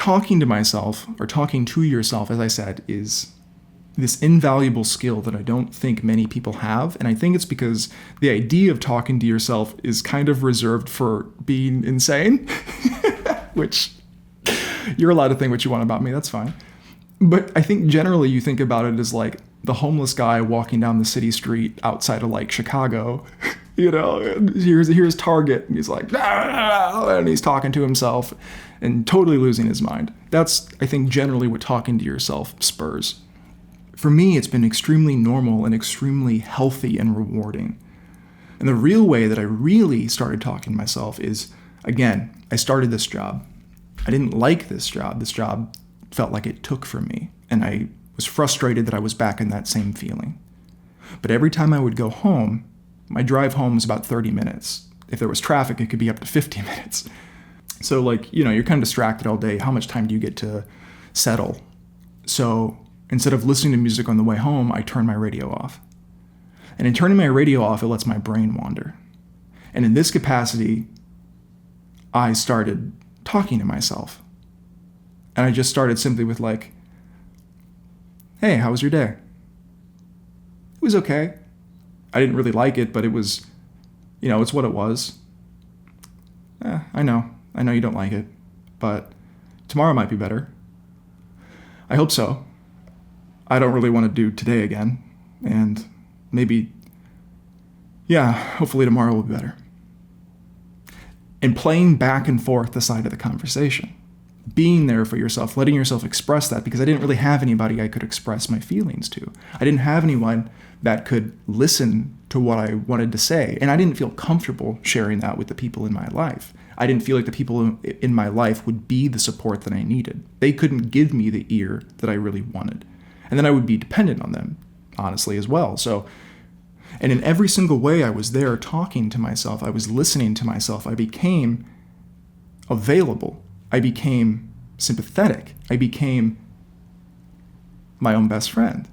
talking to myself, or talking to yourself, as I said, is this invaluable skill that I don't think many people have. And I think it's because the idea of talking to yourself is kind of reserved for being insane, which you're allowed to think what you want about me. That's fine. But I think generally you think about it as like the homeless guy walking down the city street outside of like Chicago, here's Target, and he's like, ah, and he's talking to himself and totally losing his mind. That's, I think, generally what talking to yourself spurs. For me, it's been extremely normal and extremely healthy and rewarding. And the real way that I really started talking to myself is, again, I started this job. I didn't like this job. This job felt like it took from me, and I was frustrated that I was back in that same feeling. But every time I would go home, my drive home was about 30 minutes. If there was traffic, it could be up to 50 minutes. So you're kind of distracted all day. How much time do you get to settle? So instead of listening to music on the way home, I turn my radio off. And in turning my radio off, it lets my brain wander. And in this capacity, I started talking to myself. And I just started simply with like, hey, how was your day? It was okay. I didn't really like it, but it was, it's what it was. I know you don't like it, but tomorrow might be better. I hope so. I don't really want to do today again, and maybe, hopefully tomorrow will be better. And playing back and forth the side of the conversation. Being there for yourself, letting yourself express that, because I didn't really have anybody I could express my feelings to. I didn't have anyone that could listen to what I wanted to say, and I didn't feel comfortable sharing that with the people in my life. I didn't feel like the people in my life would be the support that I needed. They couldn't give me the ear that I really wanted. And then I would be dependent on them, honestly, as well. And in every single way I was there talking to myself, I was listening to myself, I became available. I became sympathetic. I became my own best friend.